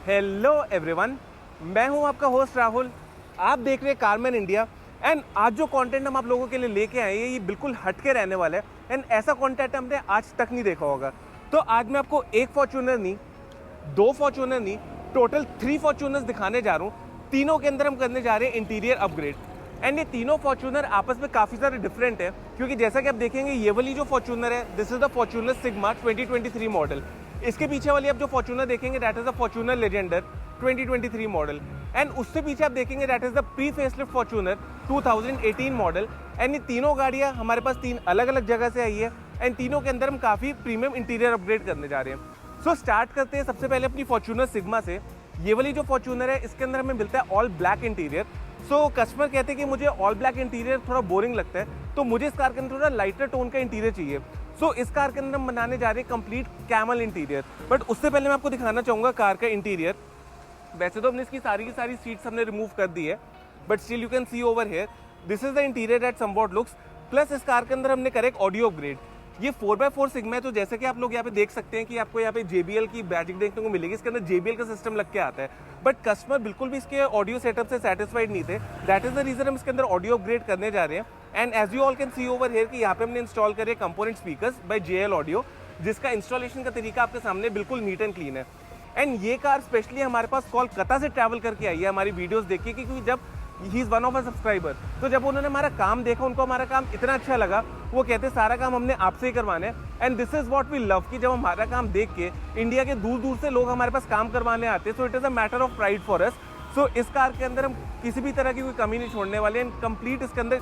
Hello everyone, मैं हूं आपका होस्ट राहुल। आप देख रहे हैं कारमैन इंडिया एंड आज जो कंटेंट हम आप लोगों के लिए लेके आए हैं ये बिल्कुल हटके रहने वाला है एंड ऐसा कंटेंट हमने आज तक नहीं देखा होगा। तो आज मैं आपको एक फॉर्च्यूनर नहीं, दो फॉर्च्यूनर नहीं, टोटल 3 फॉर्च्यूनर्स दिखाने जा रहा हूँ। तीनों के अंदर हम करने जा रहे हैं इंटीरियर अपग्रेड एंड ये तीनों फॉर्च्यूनर आपस में काफ़ी सारे डिफरेंट है, क्योंकि जैसा कि आप देखेंगे ये वाली जो फॉर्च्यूनर है this is the Fortuner sigma 2023 model. इसके पीछे वाली आप जो फॉर्च्यूनर देखेंगे that is the Fortuner Legender 2023 model and उससे पीछे आप देखेंगे that is the pre facelift Fortuner 2018 model. And ये तीनों गाड़ियाँ हमारे पास 3 अलग अलग जगह से आई है एंड तीनों के अंदर हम काफ़ी प्रीमियम इंटीरियर अपग्रेड करने जा रहे हैं। सो स्टार्ट करते हैं सबसे पहले अपनी फॉर्च्यूनर सिग्मा से। ये वाली जो फॉर्च्यूनर है इसके अंदर हमें मिलता है all black interior. So customer कहते हैं कि मुझे ऑल ब्लैक इंटीरियर थोड़ा बोरिंग लगता है, तो मुझे इस कार के अंदर थोड़ा लाइटर टोन का इंटीरियर चाहिए। सो इस कार के अंदर हम बनाने जा रहे हैं कंप्लीट कैमल इंटीरियर। बट उससे पहले मैं आपको दिखाना चाहूँगा कार का इंटीरियर। वैसे तो हमने इसकी सारी की सारी सीट्स हमने रिमूव कर दी है, but still you can see over here this is the interior at somewhat looks. Plus इस कार के अंदर हमने करे एक ऑडियो अपग्रेड। ये 4x4 सिग्मा है, तो जैसे कि आप लोग यहाँ पे देख सकते हैं कि आपको यहाँ पे JBL की बैजिंग देखने को मिलेगी। इसके अंदर JBL का सिस्टम लग के आता है, बट कस्टमर बिल्कुल भी इसके ऑडियो सेटअप से सेटिस्फाइड नहीं थे। दैट इज द रीजन हम इसके अंदर ऑडियो अपग्रेड करने जा रहे हैं। And as you all can see over here कि यहाँ पे हमने इंस्टॉल करे component speakers by JL audio, जिसका इंस्टॉलेशन का तरीका आपके सामने बिल्कुल नीट एंड क्लीन है। एंड ये कार स्पेशली हमारे पास कोलकाता से ट्रैवल करके आई है हमारी वीडियोस देखिए, क्योंकि जब he is one of a subscriber, तो जब उन्होंने हमारा काम देखा उनको हमारा काम इतना अच्छा लगा, वो कहते सारा काम हमने आपसे ही करवाना है। And this is what we love कि जब हमारा काम देख के इंडिया के दूर दूर से लोग हमारे पास काम करवाने आते हैं। So it is a matter of pride for us. So इस कार के अंदर हम किसी भी तरह की कोई कमी नहीं छोड़ने वाले एंड कंप्लीट इसके अंदर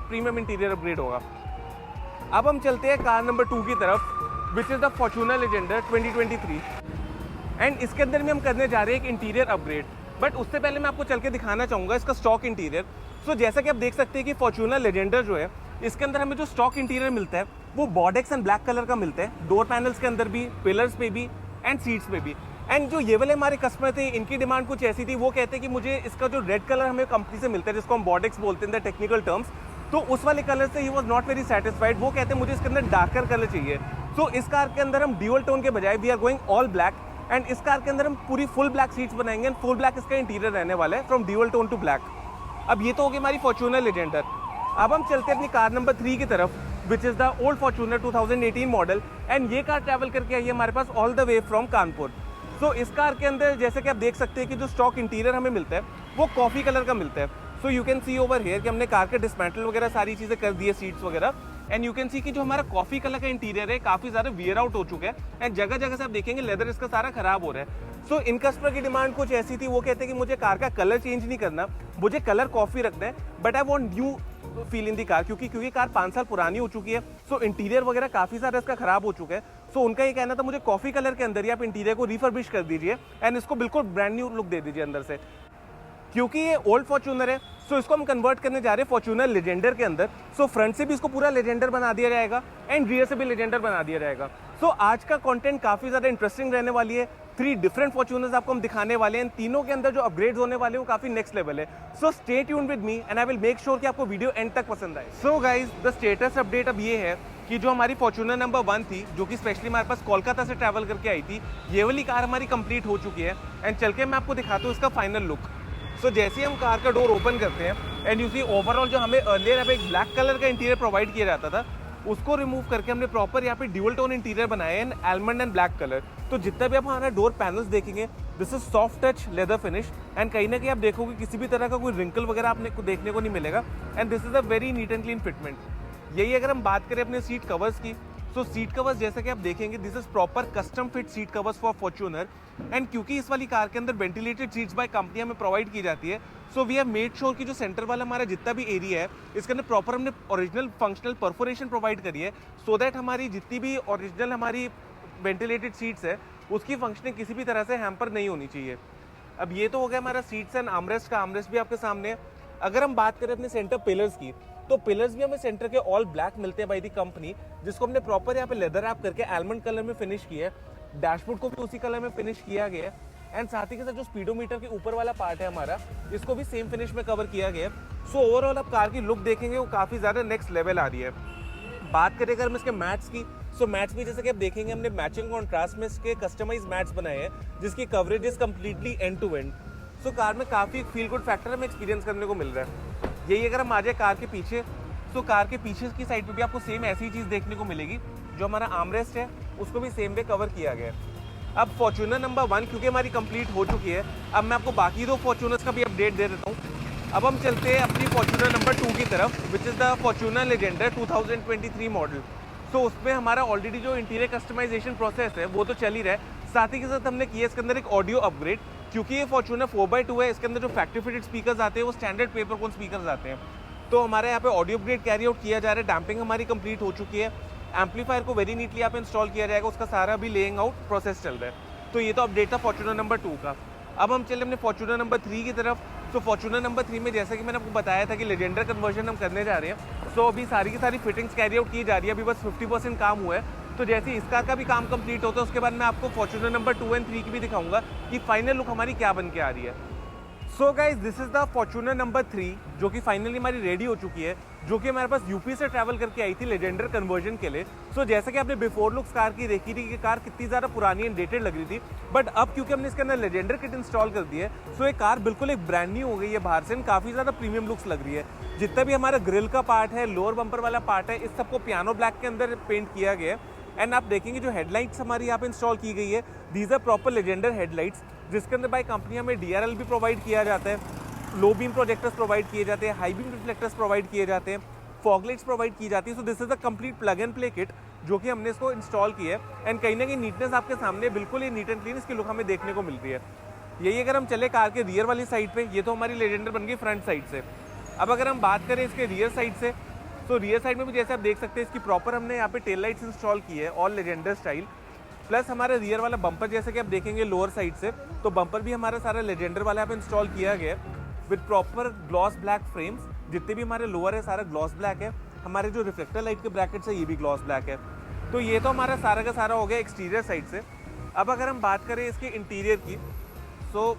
प्रीमियम इंटीरियर अपग्रेड होगा। अब हम चलते हैं कार नंबर 2 की तरफ, which is the Fortuner Legender 2023 and इसके अंदर भी हम करने जा रहे हैं एक इंटीरियर अपग्रेड। बट उससे पहले मैं आपको चल के दिखाना चाहूँगा इसका स्टॉक इंटीरियर। सो जैसा कि आप देख सकते हैं कि फॉर्च्यूनर लेजेंडर जो है इसके अंदर हमें जो स्टॉक इंटीरियर मिलता है वो बॉडेक्स एंड ब्लैक कलर का मिलता है, डोर पैनल्स के अंदर भी, पिलर्स पे भी एंड सीट्स पे भी। एंड जो ये वाले हमारे कस्टमर थे इनकी डिमांड कुछ ऐसी थी, वो कहते हैं कि मुझे इसका जो रेड कलर हमें कंपनी से मिलता है जिसको हम बॉडेक्स बोलते हैं टेक्निकल टर्म्स, तो उस वाले कलर से he was not very satisfied. वो कहते हैं मुझे इसके अंदर डार्कर कलर चाहिए। सो इस कार के अंदर हम ड्यूअल टोन के बजाय we are going all black and इस कार के अंदर हम पूरी फुल ब्लैक सीट्स बनाएंगे एंड फुल ब्लैक इसका इंटीरियर रहने वाला है from dual tone to black. अब ये तो हो गई हमारी फॉर्च्यूनर लेजेंडर। अब हम चलते हैं अपनी कार नंबर 3 की तरफ, which is the old Fortuner 2018 model and ये कार ट्रैवल करके आई है हमारे पास all the way from Kanpur. So इस कार के अंदर जैसे कि आप देख सकते हैं कि जो स्टॉक इंटीरियर हमें मिलता है वो कॉफ़ी कलर का मिलता है। सो you can see over here कि हमने कार के डिस्मेंटल वगैरह सारी चीज़ें कर दी है, सीट्स वगैरह। एंड यू कैन सी कि जो हमारा कॉफ़ी कलर का इंटीरियर है काफ़ी ज़्यादा वियर आउट हो चुका है एंड जगह जगह से आप देखेंगे लेदर इसका सारा खराब हो रहा है। सो इन कस्टमर की डिमांड कुछ ऐसी थी, वो कहते हैं कि मुझे कार का कलर चेंज नहीं करना, मुझे कलर कॉफ़ी रखना है, but I want new feel in the car, क्योंकि कार 5 साल पुरानी हो चुकी है। सो इंटीरियर वगैरह काफ़ी सारा इसका खराब हो चुका है। सो उनका ये कहना था मुझे कॉफ़ी कलर के अंदर ही आप इंटीरियर को रिफर्बिश कर दीजिए एंड इसको बिल्कुल ब्रांड न्यू लुक दे दीजिए अंदर से। क्योंकि ये ओल्ड फॉर्च्यूनर है सो इसको हम कन्वर्ट करने जा रहे हैं फॉर्च्यूनर लेजेंडर के अंदर। सो फ्रंट से भी इसको पूरा लेजेंडर बना दिया जाएगा एंड रियर से भी लेजेंडर बना दिया जाएगा। सो आज का कंटेंट काफ़ी ज़्यादा इंटरेस्टिंग रहने वाली है। 3 डिफरेंट फॉर्च्यूनर्स आपको हम दिखाने वाले हैं, तीनों के अंदर जो अपग्रेड होने वाले हैं वो काफ़ी नेक्स्ट लेवल है। So stay tuned with me and I will make sure कि आपको वीडियो एंड तक पसंद आए। So guys the status update अब ये है कि जो हमारी फॉर्च्यूनर नंबर 1 थी, जो कि स्पेशली हमारे पास कोलकाता से ट्रैवल करके आई थी, ये वाली कार हमारी कंप्लीट हो चुकी है एंड चल के मैं आपको दिखाता हूँ इसका फाइनल लुक। सो जैसे ही हम कार का डोर ओपन करते हैं एंड यू सी ओवरऑल जो हमें अर्लियर यहाँ पे एक ब्लैक कलर का इंटीरियर प्रोवाइड किया जाता था उसको रिमूव करके हमने प्रॉपर यहाँ पे ड्यूअल टोन इंटीरियर बनाया है आलमंड एंड ब्लैक कलर। तो जितना भी आप हमारा डोर पैनल्स देखेंगे this is soft touch leather finish and कहीं ना कहीं आप देखोगे किसी भी तरह का कोई रिंकल वगैरह आपने को देखने को नहीं मिलेगा and this is a very neat and clean fitment. यही अगर हम बात करें अपने सीट कवर्स की, तो सीट कवर्स जैसा कि आप देखेंगे this is proper custom fit seat covers for Fortuner and क्योंकि इस वाली कार के अंदर वेंटिलेटेड सीट्स बाय कंपनी हमें प्रोवाइड की जाती है, so we have made sure कि जो सेंटर वाला हमारा जितना भी एरिया है इसके अंदर प्रॉपर हमने ओरिजिनल फंक्शनल परफोरेशन प्रोवाइड करी है, सो दैट हमारी जितनी भी ओरिजिनल हमारी वेंटिलेटेड सीट्स है उसकी फंक्शनिंग किसी भी तरह से हैम्पर नहीं होनी चाहिए। अब ये तो हो गया हमारा सीट्स एंड आर्मरेस्ट का, आर्मरेस्ट भी आपके सामने है। अगर हम बात करें अपने सेंटर पिलर्स की, तो पिलर्स भी हमें सेंटर के ऑल ब्लैक मिलते हैं बाय दी कंपनी, जिसको हमने प्रॉपर यहाँ पे लेदर रैप करके आलमंड कलर में फिनिश किया है। डैशबोर्ड को भी उसी कलर में फिनिश किया गया है एंड साथ ही के साथ जो स्पीडोमीटर के ऊपर वाला पार्ट है हमारा, इसको भी सेम फिनिश में कवर किया गया है। सो ओवरऑल आप कार की लुक देखेंगे वो काफ़ी ज़्यादा नेक्स्ट लेवल आ रही है। बात करें अगर हम इसके मैट्स की, सो मैट्स भी जैसे कि आप देखेंगे हमने मैचिंग कॉन्ट्रास्ट में इसके कस्टमाइज मैट्स बनाए हैं जिसकी coverage is completely end to end. So car में काफ़ी फील गुड फैक्टर हमें एक्सपीरियंस करने को मिल रहा है। यही अगर हम आ जाए कार के पीछे, तो कार के पीछे की साइड पे भी आपको सेम ऐसी चीज़ देखने को मिलेगी। जो हमारा आर्मरेस्ट है उसको भी सेम वे कवर किया गया है। अब फॉर्च्यूनर नंबर 1 क्योंकि हमारी कंप्लीट हो चुकी है, अब मैं आपको बाकी 2 फॉर्च्यूनर्स का भी अपडेट दे देता हूँ। अब हम चलते हैं अपनी फॉर्च्यूनर नंबर 2 की तरफ, which is the Fortuner Legender 2023 model. So उसमें हमारा ऑलरेडी जो इंटीरियर कस्टमाइजेशन प्रोसेस है वो तो चल ही रहा है, साथ ही के साथ हमने किया इसके अंदर एक ऑडियो अपग्रेड। क्योंकि ये फॉर्च्यूनर 4x2 है, इसके अंदर जो फैक्ट्री फिटेड स्पीकर्स आते हैं वो स्टैंडर्ड पेपरकोन स्पीकर्स आते हैं। तो हमारे यहाँ पे ऑडियो अपग्रेड कैरी आउट किया जा रहा है। डैम्पिंग हमारी कंप्लीट हो चुकी है। एम्पलीफायर को वेरी नीटली यहाँ पे इंस्टॉल किया जाएगा, उसका सारा भी लेइंग आउट प्रोसेस चल रहा है। तो ये तो अपडेट था फॉर्च्यूनर नंबर 2 का। अब हम चले अपने फॉर्च्यूनर नंबर 3 की तरफ। तो फॉर्च्यूनर नंबर 3 में जैसा कि मैंने आपको बताया था कि लेजेंडर कन्वर्जन हम करने जा रहे हैं। सो अभी सारी की सारी फिटिंग्स कैरी आउट की जा रही है, अभी बस 50% काम हुआ है। तो जैसे इस कार का भी काम कंप्लीट होता है उसके बाद मैं आपको फॉर्च्यूनर नंबर 2 और 3 की भी दिखाऊंगा कि फाइनल लुक हमारी क्या बन के आ रही है। So guys this is the Fortuner number 3 जो कि फाइनली हमारी रेडी हो चुकी है, जो कि हमारे पास यूपी से ट्रैवल करके आई थी लेजेंडर कन्वर्जन के लिए। सो जैसे कि आपने बिफोर लुक्स कार की देखी थी कि कार कितनी ज़्यादा पुरानी एंड डेटेड लग रही थी, बट अब क्योंकि हमने इसके अंदर लेजेंडर किट इंस्टॉल कर दी है, सो ये कार बिल्कुल एक ब्रांड न्यू हो गई है बाहर से, काफ़ी ज़्यादा प्रीमियम लुक्स लग रही है। जितना भी हमारा ग्रिल का पार्ट है, लोअर बम्पर वाला पार्ट है, इस सबको पियानो ब्लैक के अंदर पेंट किया गया है। एंड आप देखेंगे जो हेडलाइट्स हमारी यहाँ पे इंस्टॉल की गई है, these are proper Legender headlights, जिसके अंदर बाय कंपनी हमें DRL भी प्रोवाइड किया जाता है, लो बीम प्रोजेक्टर्स प्रोवाइड किए जाते हैं, हाई बीम रिफ्लेक्टर्स प्रोवाइड किए जाते हैं, फॉग लाइट्स प्रोवाइड की जाती है। So this is a complete plug and play kit जो कि हमने इसको इंस्टॉल की है। एंड कहीं ना कहीं नीटनेस आपके सामने बिल्कुल ही नीट एंड क्लीन इसकी लुक हमें देखने को मिल रही है। यही अगर हम चले कार के रियर वाली साइड पे, ये तो हमारी लेजेंडर बन गई फ्रंट साइड से। अब अगर हम बात करें इसके रियर साइड से, तो रियर साइड में भी जैसे आप देख सकते हैं इसकी प्रॉपर हमने यहाँ पे टेल लाइट्स इंस्टॉल की है ऑल लेजेंडर स्टाइल। प्लस हमारे रियर वाला बम्पर जैसे कि आप देखेंगे लोअर साइड से, तो बम्पर भी हमारा सारा लेजेंडर वाला यहाँ पे इंस्टॉल किया गया है with proper gloss black frames. जितने भी हमारे लोअर है सारा ग्लॉस ब्लैक है। हमारे जो रिफ्लेक्टर लाइट के ब्रैकेट्स है ये भी ग्लॉस ब्लैक है। तो ये तो हमारा सारा का सारा हो गया एक्सटीरियर साइड से। अब अगर हम बात करें इसके इंटीरियर की, so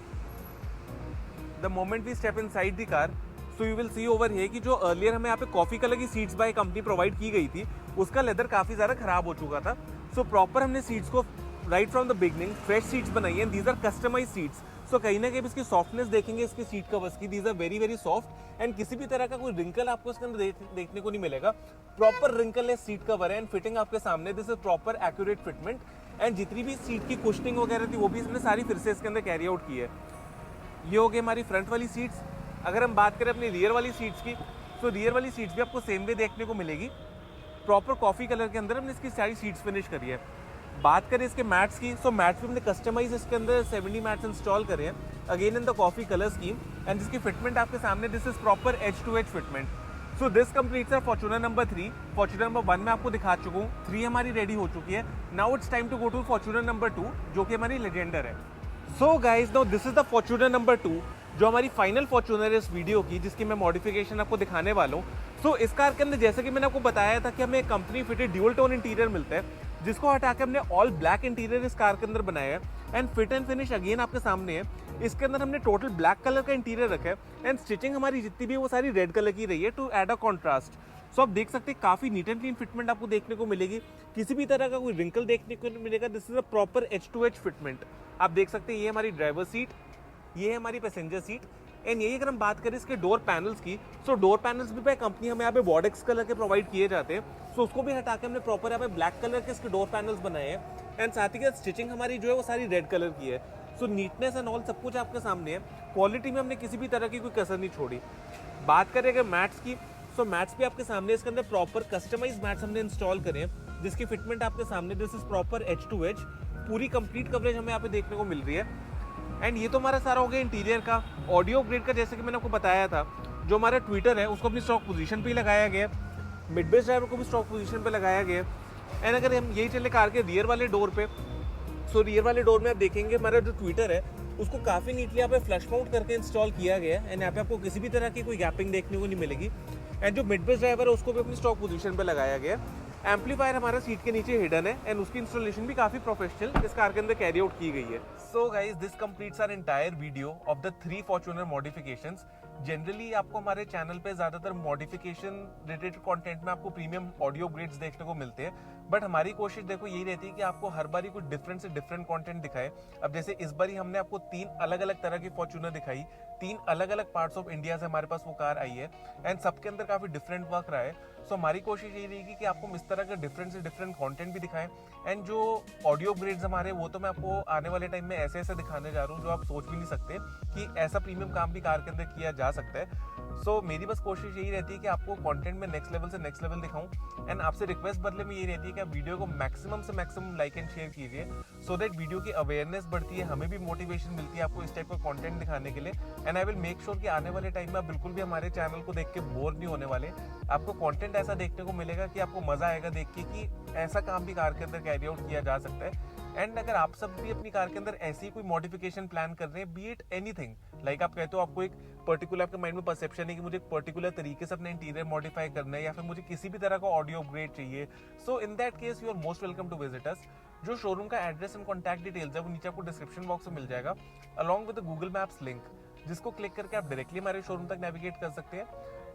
the moment we step inside the car, so you will see over है कि जो अर्लियर हमें यहाँ पे कॉफी कलर की सीट्स बाय कंपनी प्रोवाइड की गई थी, उसका लेदर काफ़ी ज़्यादा खराब हो चुका था। सो प्रॉपर हमने सीट्स को right from the beginning fresh seats बनाई है। These are customize seats. So कहीं ना कहीं इसकी सॉफ्टनेस देखेंगे इसके सीट कवर्स की, these are very very soft and किसी भी तरह का कोई रिंकल आपको इसके अंदर देखने को नहीं मिलेगा। प्रॉपर रिंकललेस सीट कवर है एंड फिटिंग आपके सामने, this is proper accurate fitment. And जितनी भी सीट की कुशनिंग वगैरह थी वो भी इसने सारी फिर से इसके अंदर कैरी आउट की है। ये हो गई हमारी फ्रंट वाली सीट्स। अगर हम बात करें अपनी रियर वाली सीट्स की, तो रियर वाली सीट्स भी आपको सेम वे देखने को मिलेगी। प्रॉपर कॉफ़ी कलर के अंदर हमने इसकी सारी सीट्स फिनिश करी है। बात करें इसके मैट्स की, सो मैट्स भी हमने कस्टमाइज इसके अंदर 70 मैट्स इंस्टॉल करे हैं again in the coffee colour scheme. And जिसकी फिटमेंट आपके सामने, this is proper edge to edge fitment. So this completes our Fortuner number 3। Fortuner number 1 में आपको दिखा चुका हूँ, 3 हमारी रेडी हो चुकी है। Now it's time to go to Fortuner number 2 जो कि हमारी लेजेंडर है। So guys now this is the Fortuner number 2 जो हमारी फाइनल फॉर्च्यूनर है इस वीडियो की, जिसकी मैं मॉडिफिकेशन आपको दिखाने वाला हूँ। सो इस कार के अंदर जैसे कि मैंने आपको बताया था कि हमें company fitted dual tone interior मिलता है, जिसको हटा के हमने ऑल ब्लैक इंटीरियर इस कार के अंदर बनाया है। And fit and finish again आपके सामने है। इसके अंदर हमने टोटल ब्लैक कलर का इंटीरियर रखा है एंड स्टिचिंग हमारी जितनी भी है वो सारी रेड कलर की रही है टू एड अ कॉन्ट्रास्ट। सो आप देख सकते हैं काफ़ी नीट एंड क्लीन फिटमेंट आपको देखने को मिलेगी, किसी भी तरह का कोई रिंकल देखने को नहीं मिलेगा। This is a proper edge to edge fitment. आप देख सकते हैं ये हमारी ड्राइवर सीट, ये है हमारी पैसेंजर सीट। एंड यही अगर हम बात करें इसके डोर पैनल्स की, सो डोर पैनल्स भी कंपनी हमें यहाँ पे बॉडेक्स कलर के प्रोवाइड किए जाते हैं। सो उसको भी हटा के हमने प्रॉपर यहाँ पे ब्लैक कलर के इसके डोर पैनल्स बनाए हैं। एंड साथ ही स्टिचिंग हमारी जो है वो सारी रेड कलर की है। सो नीटनेस एंड ऑल सब कुछ आपके सामने है। क्वालिटी में हमने किसी भी तरह की कोई कसर नहीं छोड़ी। बात करें अगर मैट्स की, सो मैट्स भी आपके सामने, इसके अंदर प्रॉपर कस्टमाइज मैट्स हमने इंस्टॉल करे हैं जिसकी फिटमेंट आपके सामने, this is proper edge to edge. पूरी कंप्लीट कवरेज हमें यहाँ पे देखने को मिल रही है। एंड ये तो हमारा सारा हो गया इंटीरियर का। ऑडियो अपग्रेड का जैसे कि मैंने आपको बताया था, जो हमारा ट्विटर है उसको अपनी स्टॉक पोजीशन पे ही लगाया गया, मिड बेस ड्राइवर को भी स्टॉक पोजीशन पे लगाया गया। एंड अगर हम यही चले कार के रियर वाले डोर पे, सो रियर वाले डोर में आप देखेंगे हमारा जो ट्विटर है उसको काफ़ी नीटली यहाँ पे फ्लश माउंट करके इंस्टॉल किया गया है। एंड यहाँ पे आपको किसी भी तरह की कोई गैपिंग देखने को नहीं मिलेगी। एंड जो मिड बेस ड्राइवर है उसको भी अपनी स्टॉक पोजीशन पे लगाया गया। एम्पलीफायर हमारा सीट के नीचे हिडन है एंड उसकी इंस्टॉलेशन भी काफी प्रोफेशनल इस कार के अंदर कैरी आउट की गई है। So guys this completes our entire video of the 3 Fortuner modifications. Generally आपको हमारे चैनल पे ज्यादातर मॉडिफिकेशन रिलेटेड कंटेंट में आपको प्रीमियम ऑडियो अपग्रेड्स देखने को मिलते हैं, बट हमारी कोशिश देखो यही रहती है कि आपको हर बारी कुछ डिफरेंट से डिफरेंट कंटेंट दिखाए। अब जैसे इस बारी हमने आपको 3 अलग अलग तरह की फॉर्च्यूनर दिखाई, 3 अलग अलग पार्ट्स ऑफ इंडिया से हमारे पास वो कार आई है एंड सबके अंदर काफी डिफरेंट वर्क रहा है। सो हमारी कोशिश यही रहेगी कि आपको इस तरह का डिफरेंट से डिफरेंट कंटेंट भी दिखाएं एंड जो ऑडियो अपग्रेड्स हमारे वो तो मैं आपको आने वाले टाइम में ऐसे ऐसे दिखाने जा रहा हूँ जो आप सोच भी नहीं सकते कि ऐसा प्रीमियम काम भी कार के अंदर किया जा सकता है। सो मेरी बस कोशिश यही रहती है कि आपको कंटेंट में नेक्स्ट लेवल से नेक्स्ट लेवल दिखाऊं एंड आपसे रिक्वेस्ट बदले में ये रहती है कि आप वीडियो को मैक्सिमम से मैक्सिमम लाइक एंड शेयर कीजिए सो दैट वीडियो की अवेयरनेस बढ़ती है, हमें भी मोटिवेशन मिलती है आपको इस टाइप का कंटेंट दिखाने के लिए and I will make sure कि आने वाले टाइम में आप बिल्कुल भी हमारे चैनल को देख के बोर नहीं होने वाले। आपको कंटेंट ऐसा देखने को मिलेगा कि आपको मजा आएगा देख के कि ऐसा काम भी कार के अंदर कैरी आउट किया जा सकता है। एंड अगर आप सब भी अपनी कार के अंदर ऐसी कोई मॉडिफिकेशन प्लान कर रहे हैं, बी इट एनीथिंग, लाइक आप कहते हो आपको एक पर्टिकुलर आपके माइंड में परसेप्शन है कि मुझे एक पर्टिकुलर तरीके से अपने इंटीरियर मॉडिफाई करना है या फिर मुझे किसी भी तरह का ऑडियो अपग्रेड चाहिए, so in that case you are most welcome to visit us. जो शोरूम का एड्रेस एंड कॉन्टैक्ट डिटेल्स है वो नीचे आपको डिस्क्रिप्शन बॉक्स में मिल जाएगा along with Google maps link, जिसको क्लिक करके आप डायरेक्टली हमारे शोरूम तक नेविगेट कर सकते हैं।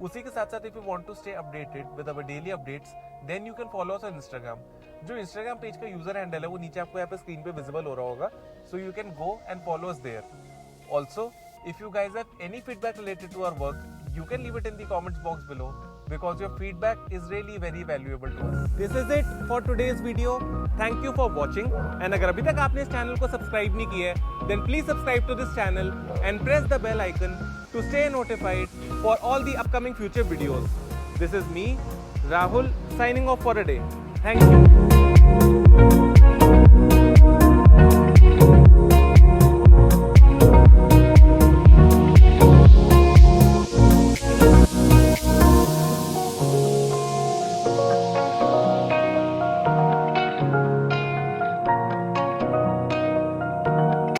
उसी के साथ साथ if you want to stay updated with our daily updates then you can follow us on Instagram. जो इंस्टाग्राम पेज का यूजर हैंडल है वो नीचे आपको यहाँ पे स्क्रीन पे विजिबल हो रहा होगा, so you can go and follow us there. Also if you guys have any feedback related to our work, you can leave it in the comments box below because your feedback is really very valuable to us. This is it for today's video. Thank you for watching and अगर अभी तक आपने इस channel को subscribe नहीं किया है then please subscribe to this channel and press the bell icon to stay notified for all the upcoming future videos. This is me, Rahul, signing off for a day. Thank you.